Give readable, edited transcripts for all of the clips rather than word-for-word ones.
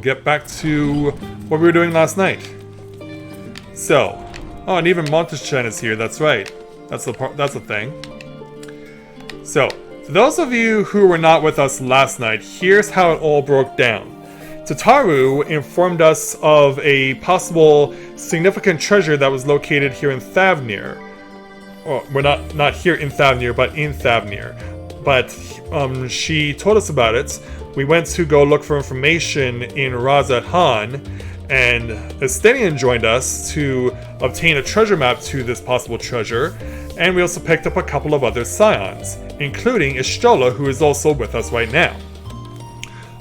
get back to what we were doing last night. So, oh, and even Monteshan is here. That's right. That's the thing. So, for those of you who were not with us last night, here's how it all broke down. Tataru informed us of a possible significant treasure that was located here in Thavnir. Well, we're not here in Thavnir, but in Thavnir. But she told us about it. We went to go look for information in Razat Han, and Estenian joined us to obtain a treasure map to this possible treasure, and we also picked up a couple of other scions, including Ishtola, who is also with us right now.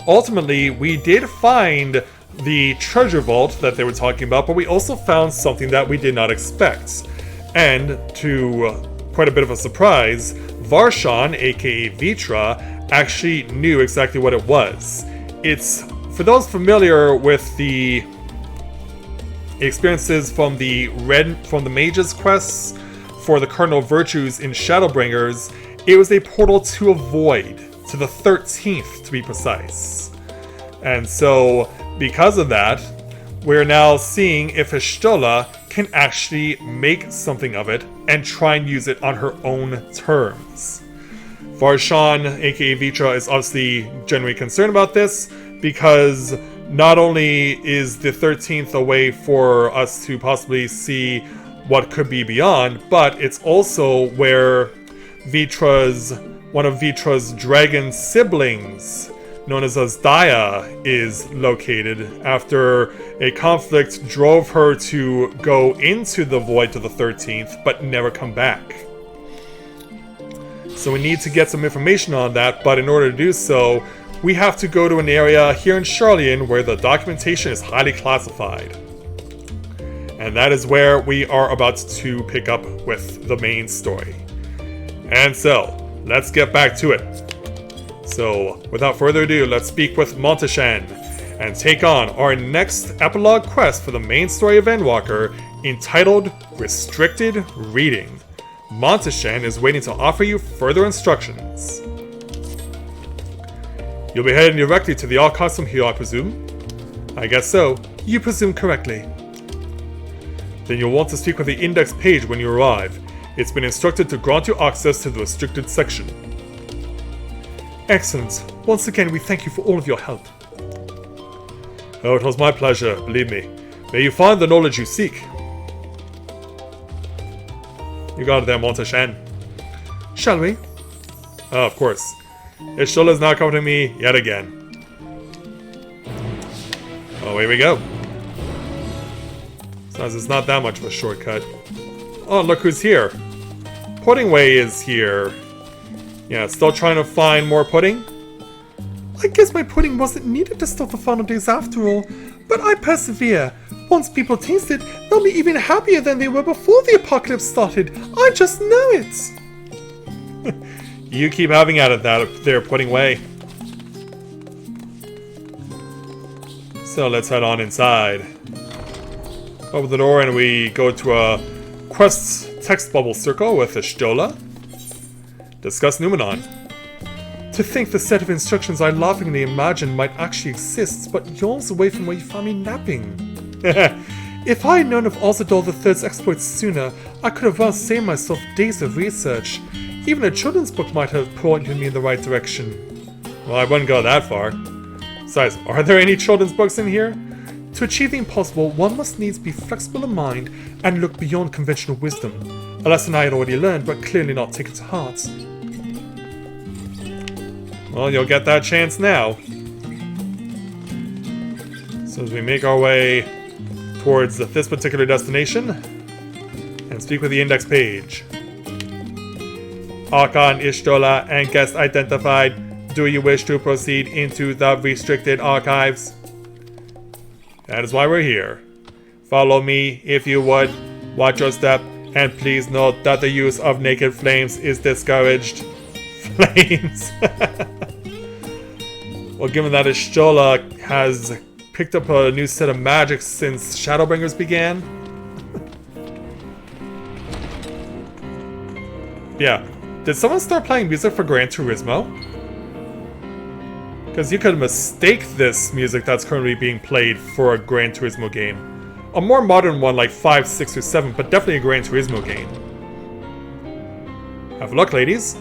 Ultimately, we did find the treasure vault that they were talking about, but we also found something that we did not expect. And, to quite a bit of a surprise, Varshan, aka Vitra, actually knew exactly what it was. It's, for those familiar with the experiences from the Mage's quests for the Cardinal Virtues in Shadowbringers, it was a portal to a void. To the 13th, to be precise. And so, because of that, we're now seeing if Ishtola can actually make something of it and try and use it on her own terms. Varshan, aka Vitra, is obviously genuinely concerned about this, because not only is the 13th a way for us to possibly see what could be beyond, but it's also where one of Vitra's dragon siblings, known as Asdaya, is located after a conflict drove her to go into the void to the 13th, but never come back. So we need to get some information on that, but in order to do so, we have to go to an area here in Charlian where the documentation is highly classified. And that is where we are about to pick up with the main story. And so, let's get back to it. So, without further ado, let's speak with Monteshan and take on our next epilogue quest for the main story of Endwalker, entitled Restricted Reading. Monteshan is waiting to offer you further instructions. You'll be heading directly to the archives from here, I presume? I guess so. You presume correctly. Then you'll want to speak with the index page when you arrive. It's been instructed to grant you access to the restricted section. Excellent. Once again, we thank you for all of your help. Oh, it was my pleasure, believe me. May you find the knowledge you seek. You got it there, Monteshan. Shall we? Oh, of course. Ishtola is now coming to me yet again. Oh, here we go. Besides, it's not that much of a shortcut. Oh, look who's here. Puddingway is here. Yeah, still trying to find more pudding? I guess my pudding wasn't needed to stop the final days after all, but I persevere. Once people taste it, they'll be even happier than they were before the apocalypse started. I just know it. You keep having at it there, Puddingway. So let's head on inside. Open the door and we go to a quest text bubble circle with Ishtola. Discuss Numenon. To think the set of instructions I laughingly imagined might actually exist, but yawns away from where you found me napping. If I had known of Ozadol III's exploits sooner, I could have well saved myself days of research. Even a children's book might have pointed me in the right direction. Well, I wouldn't go that far. Besides, are there any children's books in here? To achieve the impossible, one must needs be flexible in mind and look beyond conventional wisdom. A lesson I had already learned, but clearly not taken to heart. Well, you'll get that chance now. So as we make our way towards this particular destination, and speak with the index page. Archon Ishtola and guest identified. Do you wish to proceed into the restricted archives? That is why we're here. Follow me if you would. Watch your step, and please note that the use of naked flames is discouraged. Flames. Well, given that Ishtola has picked up a new set of magic since Shadowbringers began. Yeah. Did someone start playing music for Gran Turismo? Because you could mistake this music that's currently being played for a Gran Turismo game. A more modern one like 5, 6, or 7, but definitely a Gran Turismo game. Have a look, ladies.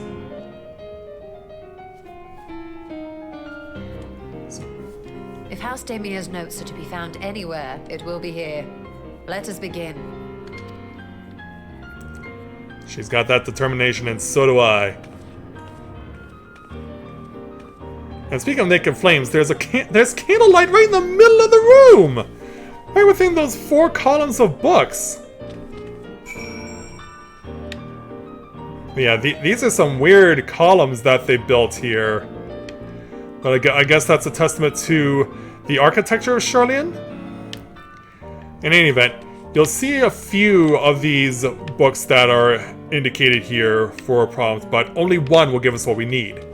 If House Damia's notes are to be found anywhere, it will be here. Let us begin. She's got that determination, and so do I. And speaking of naked flames, there's candlelight right in the middle of the room! Right within those 4 columns of books. But yeah, these are some weird columns that they built here. But I guess that's a testament to the architecture of Charlian. In any event, you'll see a few of these books that are indicated here for prompts, but only one will give us what we need.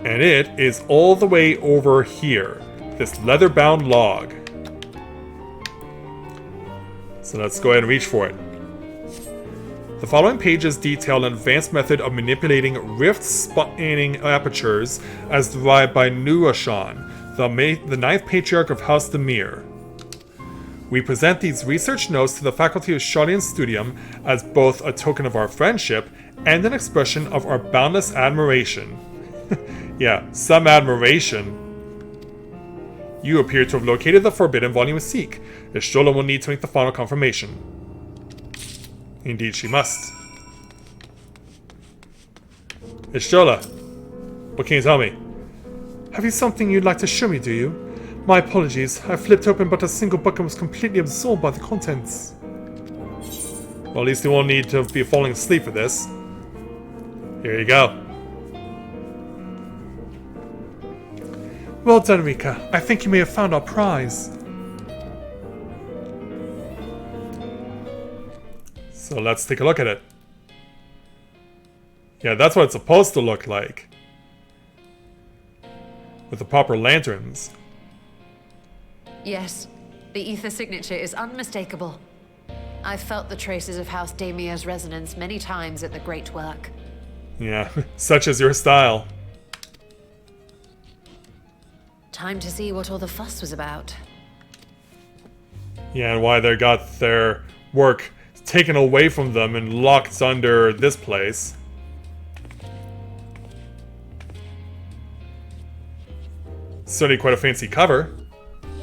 And it is all the way over here. This leather-bound log. So let's go ahead and reach for it. The following pages detail an advanced method of manipulating rift-spanning apertures as derived by Nuashan, the ninth patriarch of House Demir. We present these research notes to the faculty of Charlian Studium as both a token of our friendship and an expression of our boundless admiration. Yeah, some admiration. You appear to have located the forbidden volume of Seek. Ishola will need to make the final confirmation. Indeed she must. Ishola, what can you tell me? Have you something you'd like to show me, do you? My apologies, I flipped open but a single book and was completely absorbed by the contents. Well, at least you won't need to be falling asleep for this. Here you go. Well done, Rika. I think you may have found our prize. So let's take a look at it. Yeah, that's what it's supposed to look like. With the proper lanterns. Yes, the ether signature is unmistakable. I've felt the traces of House Damia's resonance many times at the Great Work. Yeah, such is your style. Time to see what all the fuss was about. Yeah, and why they got their work taken away from them and locked under this place. Certainly quite a fancy cover.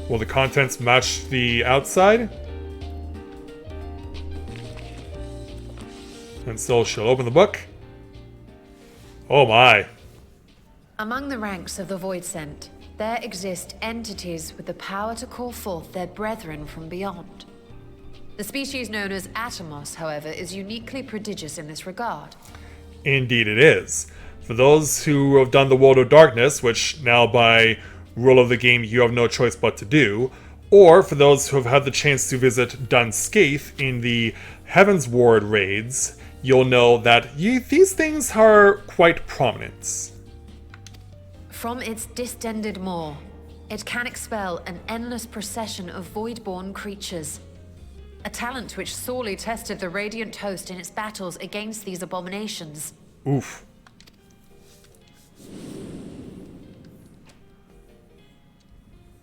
Will the contents match the outside? And so she'll open the book. Oh my. Among the ranks of the Voidsent, there exist entities with the power to call forth their brethren from beyond. The species known as Atomos, however, is uniquely prodigious in this regard. Indeed it is. For those who have done the World of Darkness, which now by rule of the game you have no choice but to do, or for those who have had the chance to visit Dun Scaith in the Heavensward raids, you'll know that these things are quite prominent. From its distended maw, it can expel an endless procession of void-born creatures. A talent which sorely tested the Radiant Host in its battles against these abominations. Oof.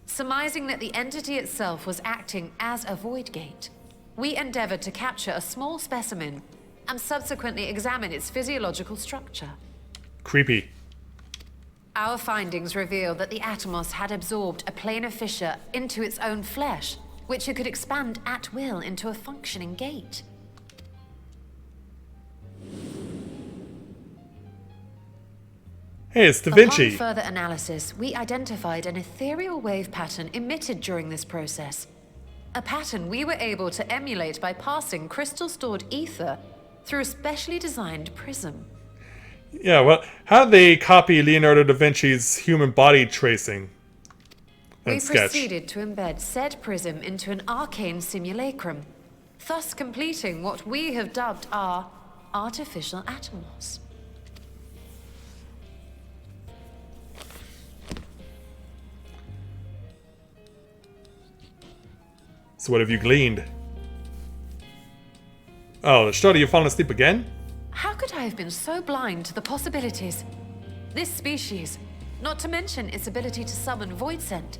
Surmising that the entity itself was acting as a void gate, we endeavored to capture a small specimen and subsequently examine its physiological structure. Creepy. Our findings reveal that the Atomos had absorbed a planar fissure into its own flesh, which it could expand at will into a functioning gate. Hey, it's Da Vinci. Upon further analysis, we identified an ethereal wave pattern emitted during this process. A pattern we were able to emulate by passing crystal-stored ether through a specially designed prism. Yeah, well, how did they copy Leonardo da Vinci's human body tracing and We sketch? proceeded to embed said prism into an arcane simulacrum, thus completing what we have dubbed our artificial Atomos. So what have you gleaned? Oh, Shada, you've fallen asleep again? How could I have been so blind to the possibilities? This species, not to mention its ability to summon void scent,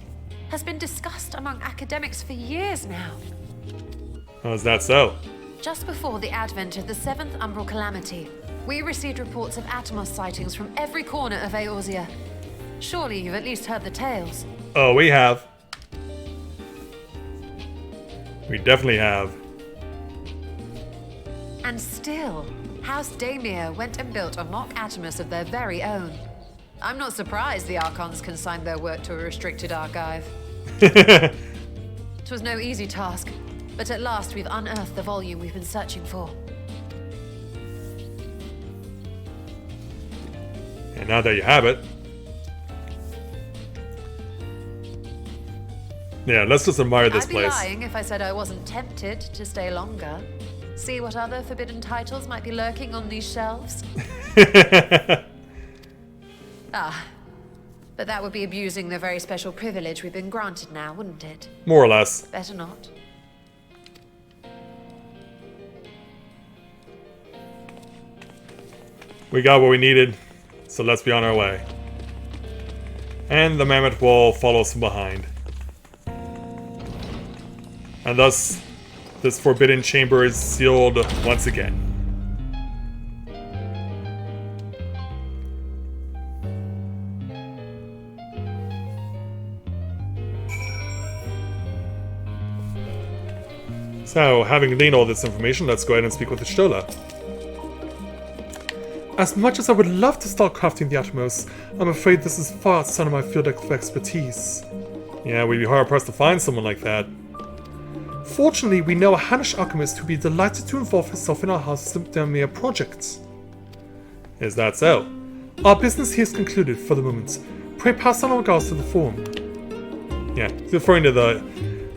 has been discussed among academics for years now. How is that so? Just before the advent of the 7th Umbral Calamity, we received reports of Atomos sightings from every corner of Eorzea. Surely you've at least heard the tales. Oh, we have. We definitely have. And still, House Daemir went and built a mock Atomos of their very own. I'm not surprised the Archons consigned their work to a restricted archive. It was no easy task, but at last we've unearthed the volume we've been searching for. And now that you have it... Yeah, let's just admire this I'd be place. lying if I said I wasn't tempted to stay longer. See what other forbidden titles might be lurking on these shelves. But that would be abusing the very special privilege we've been granted now, wouldn't it? More or less. Better not. We got what we needed, so let's be on our way. And the mammoth will follow us from behind. And thus, this forbidden chamber is sealed once again. So, having gleaned all this information, let's go ahead and speak with the Stola. As much as I would love to start crafting the Atomos, I'm afraid this is far outside of my field of expertise. Yeah, we'd be hard-pressed to find someone like that. Fortunately, we know a Hannish alchemist who'd be delighted to involve herself in our House Daemir project. Is that so? Our business here is concluded for the moment. Pray pass on our regards to the forum. Yeah, referring to the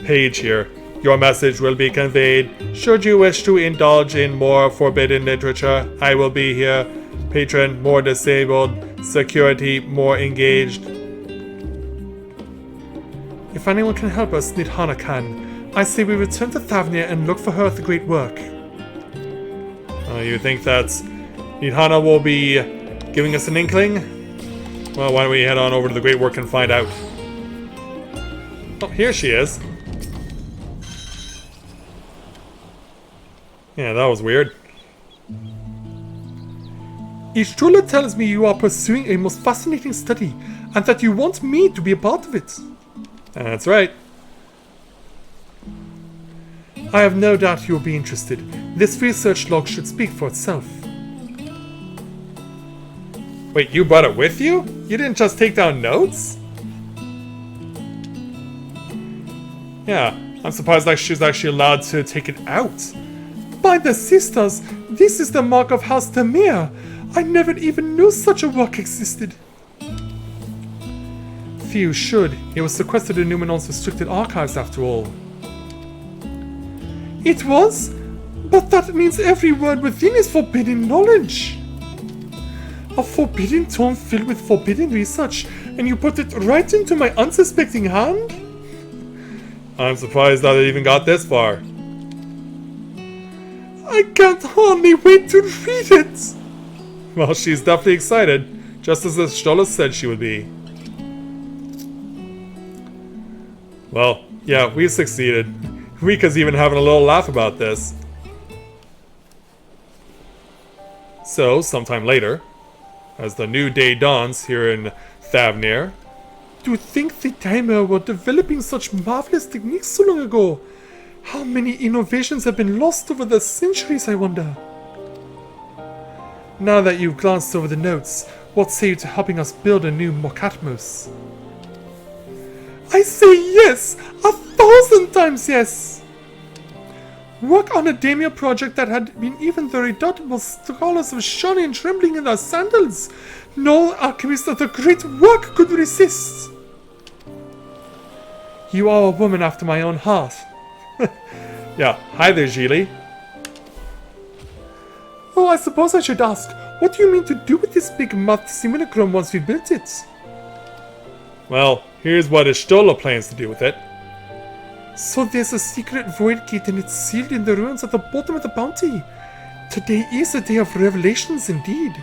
page here. Your message will be conveyed. Should you wish to indulge in more forbidden literature, I will be here. Patron more disabled. Security more engaged. If anyone can help us, Nidhana can. I say we return to Thavnir and look for her at the great work. You think that Nidhana will be giving us an inkling? Well, why don't we head on over to the great work and find out. Oh, here she is. Yeah, that was weird. Ishtrola tells me you are pursuing a most fascinating study, and that you want me to be a part of it. That's right. I have no doubt you will be interested. This research log should speak for itself. Wait, you brought it with you? You didn't just take down notes? Yeah, I'm surprised that she was actually allowed to take it out. By the sisters, this is the mark of House Daemir. I never even knew such a work existed. Few should. It was sequestered in Numenon's restricted archives after all. It was? But that means every word within is forbidden knowledge. A forbidden tome filled with forbidden research, and you put it right into my unsuspecting hand? I'm surprised that it even got this far. I can't hardly wait to read it! Well, she's definitely excited, just as the Stola said she would be. Well, yeah, we succeeded. Rika's even having a little laugh about this. So, sometime later, as the new day dawns here in Thavnir. To think the Daemir were developing such marvelous techniques so long ago. How many innovations have been lost over the centuries, I wonder? Now that you've glanced over the notes, what say you to helping us build a new Mokatmos? I say yes! 1,000 times yes! Work on a Daemir project that had been even the redoubtable scholars of Shani and trembling in their sandals. No alchemist of the great work could resist. You are a woman after my own heart. Yeah, hi there, Gili. Oh, I suppose I should ask, what do you mean to do with this big moth simulacrum once we built it? Well, here's what Ishtola plans to do with it. So there's a secret void gate and it's sealed in the ruins at the bottom of the bounty. Today is a day of revelations indeed.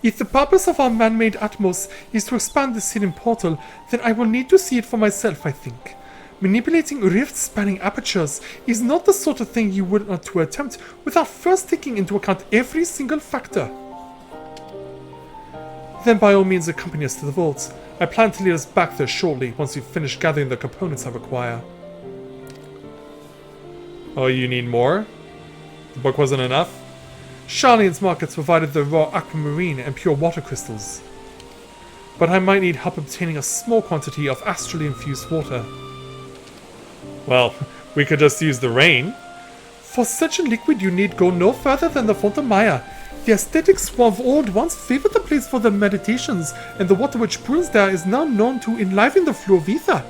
If the purpose of our man-made Atmos is to expand this hidden portal, then I will need to see it for myself, I think. Manipulating rift-spanning apertures is not the sort of thing you would want to attempt without first taking into account every single factor. Then by all means accompany us to the vault. I plan to lead us back there shortly, once we've finished gathering the components I require. Oh, you need more? The book wasn't enough? Charlene's markets provided the raw aquamarine and pure water crystals. But I might need help obtaining a small quantity of astrally infused water. Well, we could just use the rain. For such a liquid you need go no further than the Font of Maya. The aesthetics of old once favored the place for their meditations, and the water which pools there is now known to enliven the flow of ether.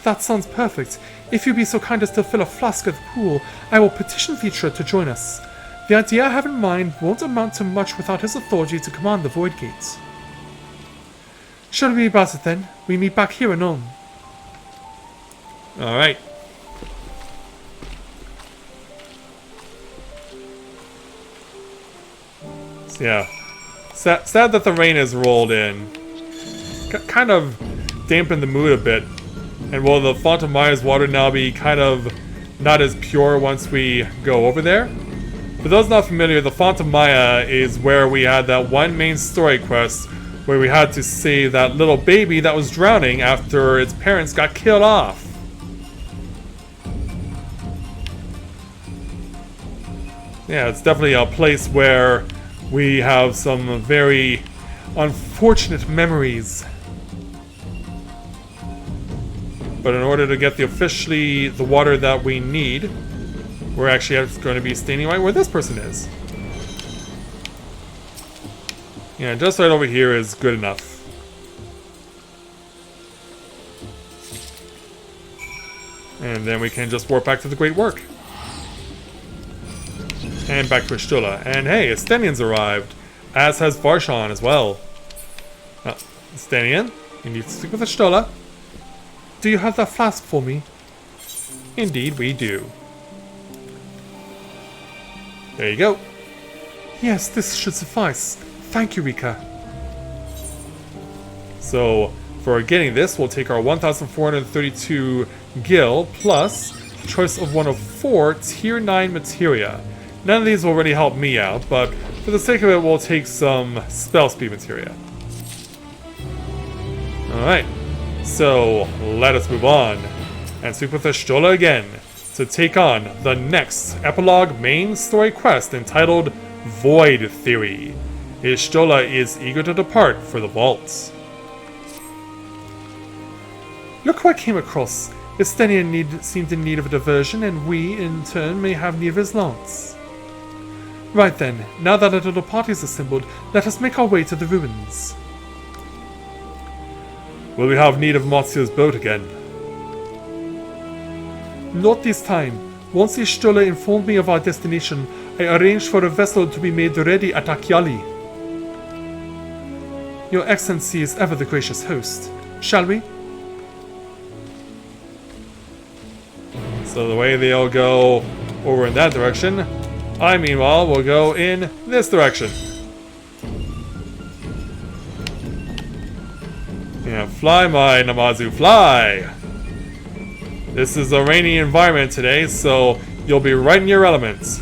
That sounds perfect. If you'd be so kind as to fill a flask at the pool, I will petition Vitra to join us. The idea I have in mind won't amount to much without his authority to command the Void Gate. Shall we be about it then? We meet back here anon. Alright. So yeah. Sad that the rain has rolled in. Kind of dampened the mood a bit. And will the Font of Maya's water now be kind of not as pure once we go over there? For those not familiar, the Font of Maya is where we had that one main story quest where we had to save that little baby that was drowning after its parents got killed off. Yeah, it's definitely a place where we have some very unfortunate memories. But in order to get the water that we need, we're actually going to be standing right where this person is. Yeah, just right over here is good enough. And then we can just warp back to the Great Work. And back to Y'shtola. And hey, Estenian's arrived. As has Varshan as well. Estenian, you need to stick with Y'shtola. Do you have that flask for me? Indeed, we do. There you go. Yes, this should suffice. Thank you, Rika. So, for getting this, we'll take our 1,432 gil plus choice of 1 of 4 tier 9 materia. None of these will really help me out, but for the sake of it, we'll take some spell speed materia. Alright. So, let us move on, and speak with Y'shtola again, to take on the next epilogue main story quest entitled Void Theory. Y'shtola is eager to depart for the vaults. Look who I came across. Estenian seemed in need of a diversion, and we, in turn, may have need of his lance. Right then, now that our little party is assembled, let us make our way to the ruins. Will we have need of Matsu's boat again? Not this time. Once Y'shtola informed me of our destination, I arranged for a vessel to be made ready at Akyali. Your Excellency is ever the gracious host. Shall we? So the way they'll go over in that direction, I meanwhile will go in this direction. Yeah, fly my Namazu, fly! This is a rainy environment today, so you'll be right in your elements.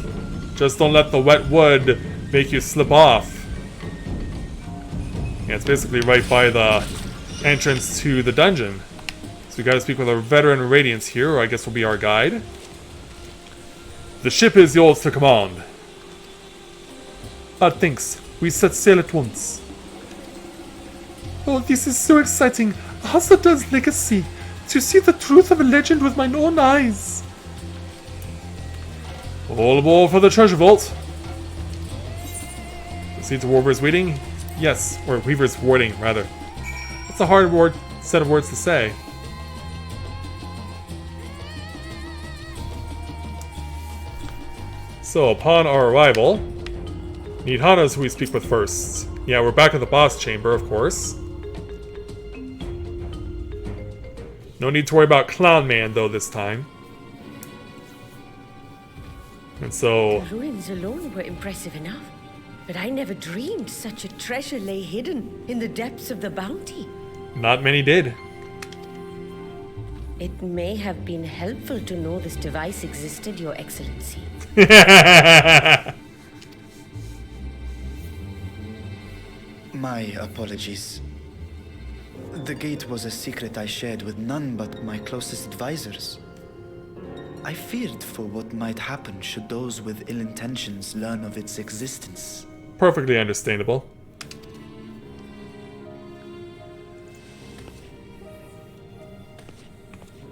Just don't let the wet wood make you slip off. Yeah, it's basically right by the entrance to the dungeon. So we gotta speak with our veteran Radiance here, or I guess will be our guide. The ship is yours to command. Thanks. We set sail at once. Oh, this is so exciting. Hasadah's legacy. To see the truth of a legend with mine own eyes. All aboard for the treasure vault. See to Weaver's waiting? Yes, or Weaver's warding, rather. That's a hard set of words to say. So, upon our arrival, Nidhana's who we speak with first. Yeah, we're back at the boss chamber, of course. No need to worry about Clown Man, though, this time. And so... The ruins alone were impressive enough. But I never dreamed such a treasure lay hidden in the depths of the bounty. Not many did. It may have been helpful to know this device existed, Your Excellency. My apologies. The gate was a secret I shared with none but my closest advisors. I feared for what might happen should those with ill intentions learn of its existence. Perfectly understandable.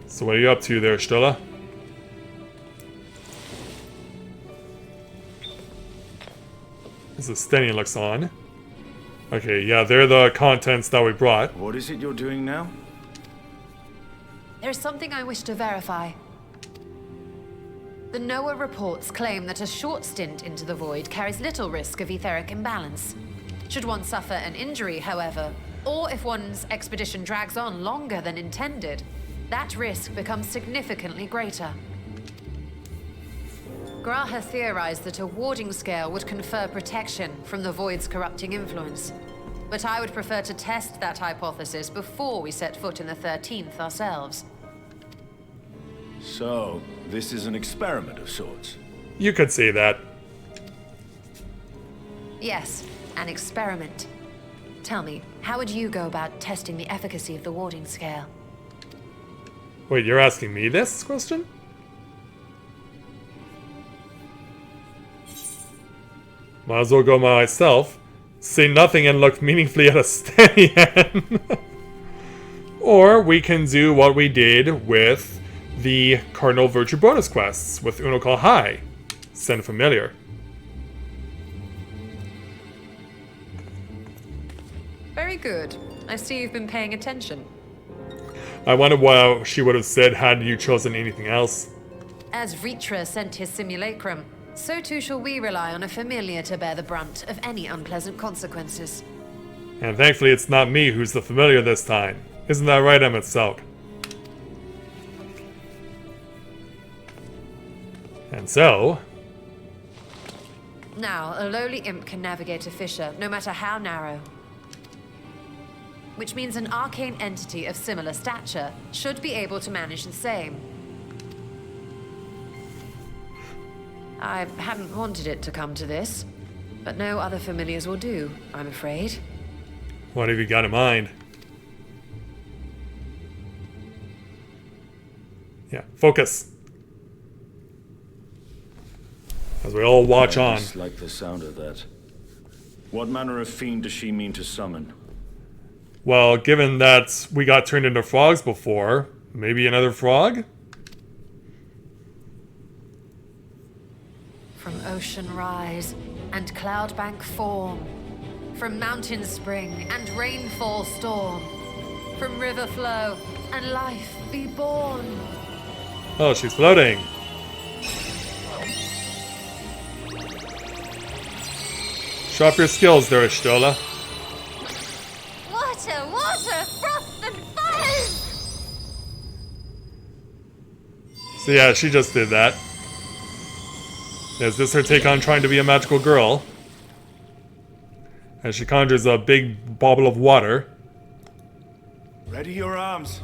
So what are you up to there, Stella? This is Stenian looks on. Okay, yeah, they're the contents that we brought. What is it you're doing now? There's something I wish to verify. The NOAA reports claim that a short stint into the void carries little risk of etheric imbalance. Should one suffer an injury, however, or if one's expedition drags on longer than intended, that risk becomes significantly greater. Graha theorized that a warding scale would confer protection from the void's corrupting influence. But I would prefer to test that hypothesis before we set foot in the 13th ourselves. So, this is an experiment of sorts. You could say that. Yes, an experiment. Tell me, how would you go about testing the efficacy of the warding scale? Wait, you're asking me this question? Might as well go myself. Say nothing and look meaningfully at a Stenian. Or we can do what we did with the Cardinal Virtue bonus quests with Uno Call High. Send Familiar. Very good. I see you've been paying attention. I wonder what she would have said had you chosen anything else. As Vritra sent his simulacrum, so too shall we rely on a familiar to bear the brunt of any unpleasant consequences. And thankfully it's not me who's the familiar this time. Isn't that right, Emmett Selk? And so... Now, a lowly imp can navigate a fissure, no matter how narrow. Which means an arcane entity of similar stature should be able to manage the same. I hadn't wanted it to come to this, but no other familiars will do, I'm afraid. What have you got in mind? Yeah, focus. As we all watch on. I dislike the sound of that. What manner of fiend does she mean to summon? Well, given that we got turned into frogs before, maybe another frog? From ocean rise and cloudbank form, from mountain spring and rainfall storm, from river flow and life be born. Oh, she's floating. Show off your skills there, Ishtola. Water, water, froth and fire! So yeah, she just did that. Is this her take on trying to be a magical girl? As she conjures a big bauble of water. Ready your arms.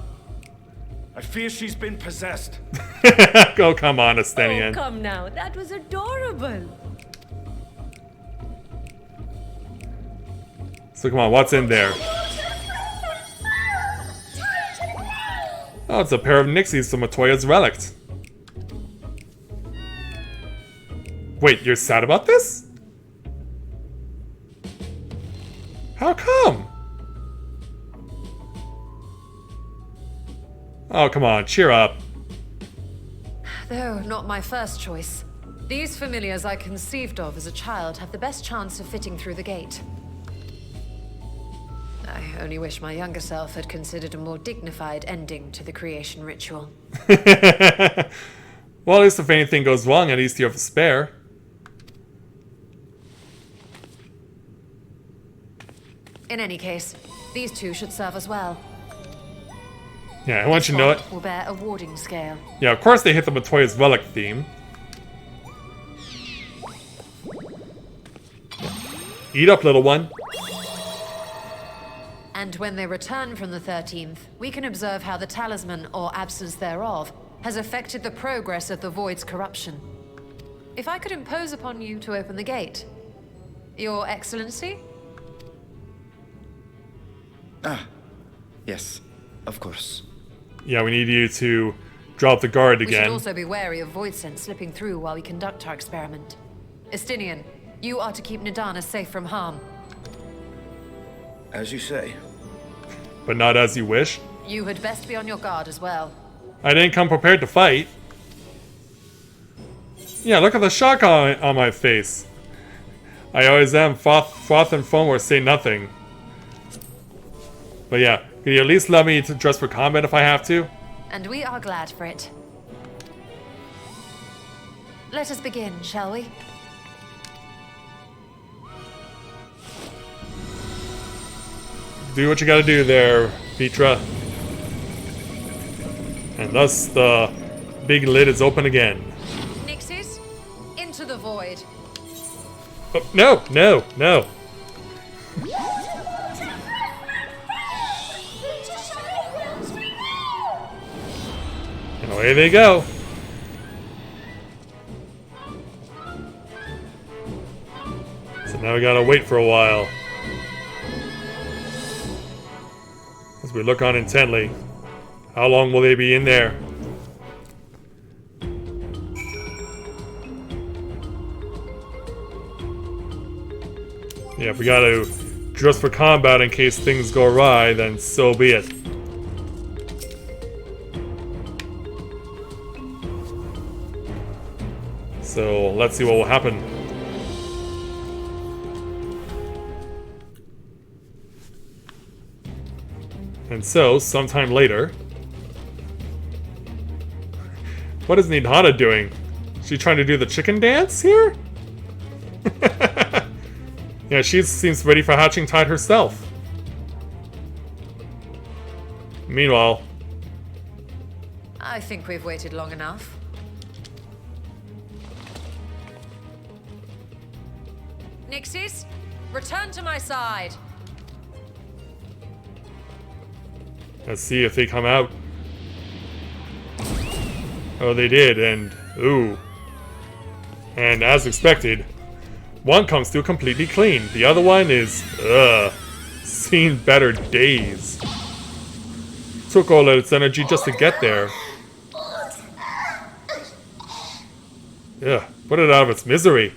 I fear she's been possessed. Oh, come on, Oh, Estenian. come now. That was adorable. So come on, what's in there? Oh, it's a pair of Nixies from Matoya's relics. Wait, you're sad about this? How come? Oh, come on, cheer up. Though not my first choice. These familiars I conceived of as a child have the best chance of fitting through the gate. I only wish my younger self had considered a more dignified ending to the creation ritual. Well, at least if anything goes wrong, at least you have a spare. In any case, these two should serve us well. Yeah, I want you to know it. Will bear a warding scale. Yeah, of course they hit the Matoya's relic theme. Eat up, little one. And when they return from the 13th, we can observe how the talisman, or absence thereof, has affected the progress of the Void's corruption. If I could impose upon you to open the gate. Your Excellency? Ah, yes, of course. Yeah, we need you to drop the guard We should again. also be wary of void sense slipping through while we conduct our experiment. Estinian, you are to keep Nadana safe from harm. As you say. But not as you wish. You had best be on your guard as well. I didn't come prepared to fight. Yeah, look at the shock on my face. I always am. Froth and foam or say nothing. But yeah, can you at least let me to dress for combat if I have to? And we are glad for it. Let us begin, shall we? Do what you gotta do there, Petra. And thus the big lid is open again. Nixis, into the void. Oh, no, no, no. And away they go. So now we gotta wait for a while. As we look on intently. How long will they be in there? Yeah, if we gotta dress for combat in case things go awry, then so be it. So let's see what will happen. And so, sometime later... What is Nidhana doing? She trying to do the chicken dance here? Yeah, she seems ready for hatching tide herself. Meanwhile... I think we've waited long enough. Nixis, return to my side. Let's see if they come out. Oh, they did, and... ooh. And as expected, one comes through completely clean. The other one is... seen better days. Took all of its energy just to get there. Yeah, put it out of its misery.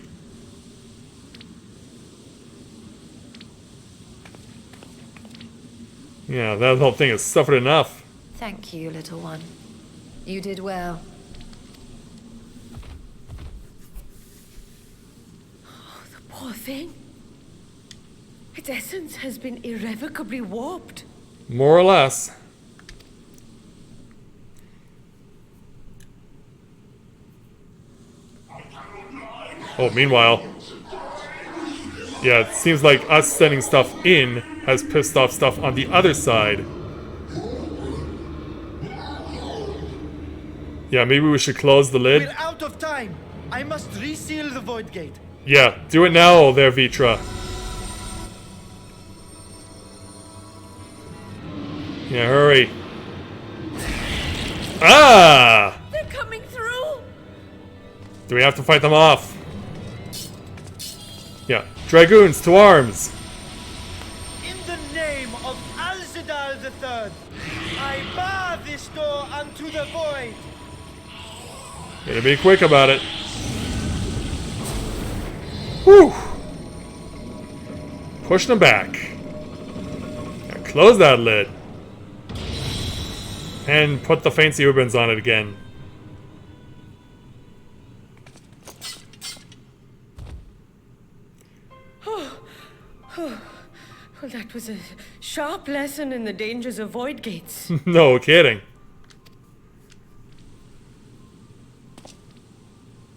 Yeah, that whole thing has suffered enough. Thank you, little one. You did well. The poor thing. Its essence has been irrevocably warped. More or less. Oh, meanwhile... yeah, it seems like us sending stuff in has pissed off stuff on the other side. Yeah, maybe we should close the lid. We're out of time. I must reseal the void gate. Yeah, do it now there, Vitra. Yeah, hurry. Ah! They're coming through. Do we have to fight them off? Yeah, Dragoons, to arms! In the name of Alzadal III, I bar this door unto the void. Gotta be quick about it. Whew! Push them back. Now close that lid. And put the fancy ribbons on it again. Well, that was a sharp lesson in the dangers of void gates. No kidding.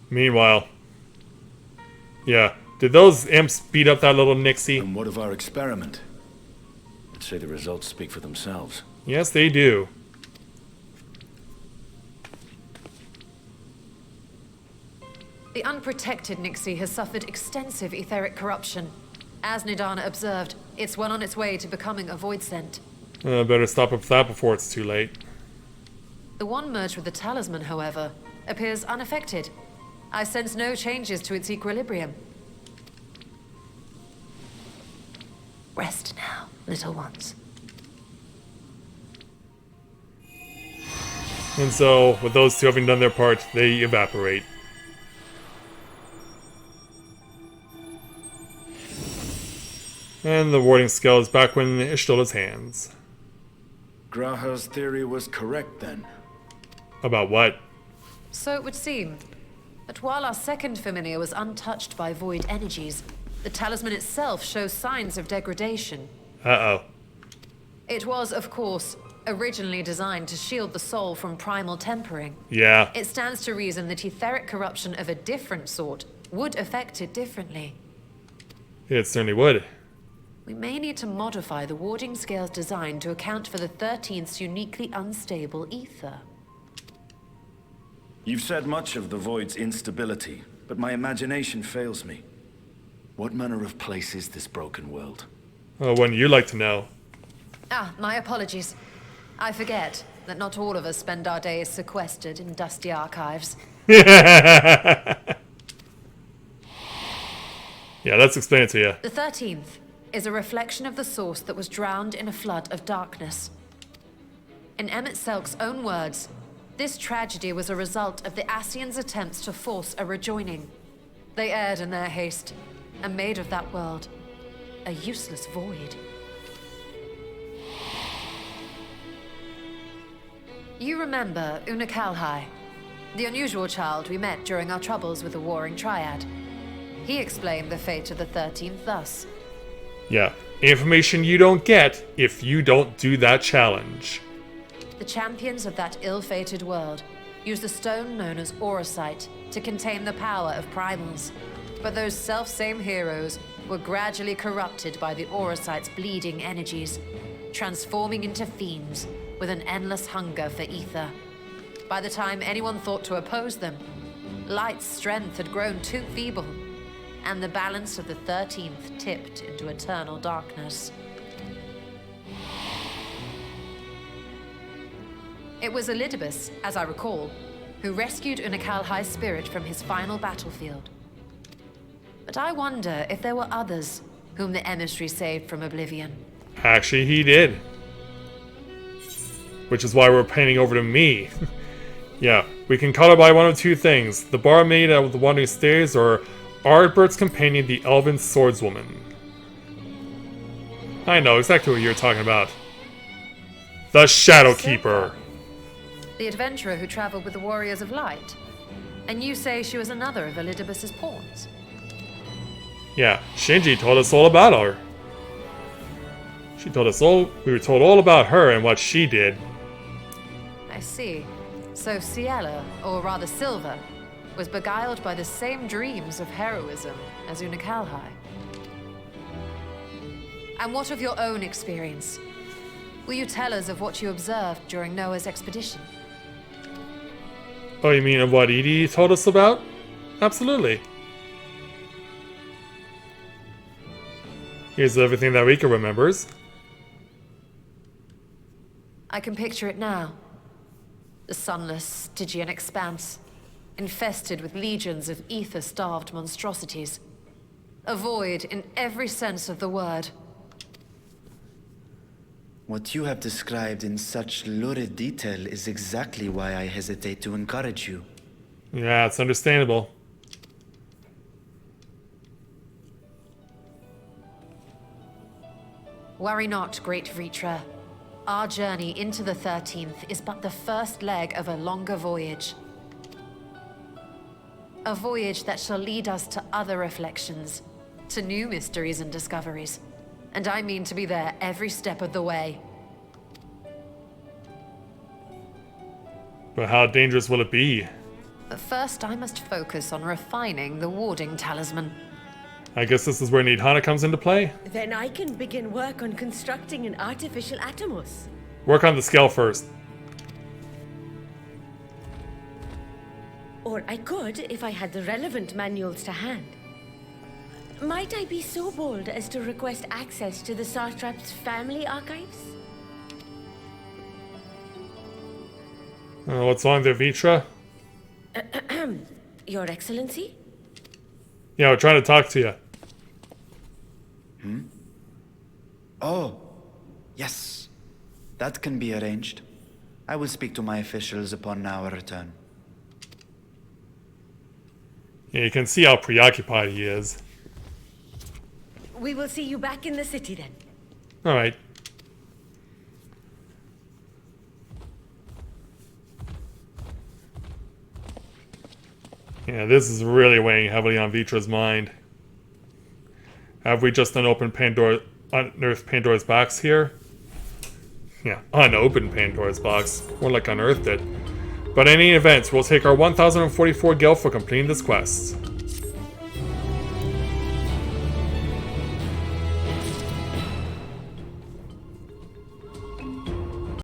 Meanwhile. Yeah, did those imps beat up that little Nixie? And what of our experiment? I'd say the results speak for themselves. Yes, they do. The unprotected Nixie has suffered extensive etheric corruption. As Nidana observed, it's well on its way to becoming a void scent. Better stop up that before it's too late. The one merged with the talisman, however, appears unaffected. I sense no changes to its equilibrium. Rest now, little ones. And so, with those two having done their part, they evaporate. And the warding scale is back in Ishtola's hands. Graha's theory was correct then. About what? So it would seem. But while our second familiar was untouched by void energies, the talisman itself shows signs of degradation. Uh-oh. It was, of course, originally designed to shield the soul from primal tempering. Yeah. It stands to reason that etheric corruption of a different sort would affect it differently. It certainly would. We may need to modify the warding scale's design to account for the 13th's uniquely unstable ether. You've said much of the Void's instability, but my imagination fails me. What manner of place is this broken world? Oh, wouldn't you like to know? Ah, my apologies. I forget that not all of us spend our days sequestered in dusty archives. Yeah, let's explain it to you. The 13th is a reflection of the source that was drowned in a flood of darkness. In Emmett Selk's own words, this tragedy was a result of the Ascians' attempts to force a rejoining. They erred in their haste, and made of that world a useless void. You remember Unakalhai, the unusual child we met during our troubles with the Warring Triad. He explained the fate of the 13th thus. Yeah. Information you don't get if you don't do that challenge. The champions of that ill-fated world used the stone known as Auracite to contain the power of primals. But those self-same heroes were gradually corrupted by the Auracite's bleeding energies, transforming into fiends with an endless hunger for ether. By the time anyone thought to oppose them, Light's strength had grown too feeble, and the balance of the 13th tipped into eternal darkness. It was Elidibus, as I recall, who rescued Unakalhai's spirit from his final battlefield. But I wonder if there were others whom the emissary saved from oblivion. Actually, he did. Which is why we're painting over to me. Yeah, we can color by one of two things. The barmaid of the Wandering Stairs, or Ardbert's companion, the Elven Swordswoman. I know exactly what you're talking about. The Shadowkeeper. The adventurer who traveled with the Warriors of Light. And you say she was another of Elidibus's pawns. Yeah, Shinji told us all about her. She told us all, we were told all about her and what she did. I see. So Ciela, or rather Silva, was beguiled by the same dreams of heroism as Unakalhai. And what of your own experience? Will you tell us of what you observed during Noah's expedition? Oh, you mean of what Edie told us about? Absolutely. Here's everything that Rika remembers. I can picture it now. The sunless, Stygian expanse, infested with legions of ether-starved monstrosities. A void in every sense of the word. What you have described in such lurid detail is exactly why I hesitate to encourage you. Yeah, it's understandable. Worry not, great Vritra. Our journey into the 13th is but the first leg of a longer voyage. A voyage that shall lead us to other reflections, to new mysteries and discoveries. And I mean to be there every step of the way. But how dangerous will it be? But first I must focus on refining the warding talisman. I guess this is where Nidhana comes into play. Then I can begin work on constructing an artificial Atomos. Work on the scale first. Or I could if I had the relevant manuals to hand. Might I be so bold as to request access to the Satrap's family archives? What's wrong there, Vitra? Your Excellency? Yeah, we're trying to talk to you. Oh, yes. That can be arranged. I will speak to my officials upon our return. Yeah, you can see how preoccupied he is. We will see you back in the city then. Alright. Yeah, this is really weighing heavily on Vitra's mind. Have we just unearthed Pandora's box here? Yeah, unopened Pandora's box. More like unearthed it. But in any event, we'll take our 1044 gil for completing this quest.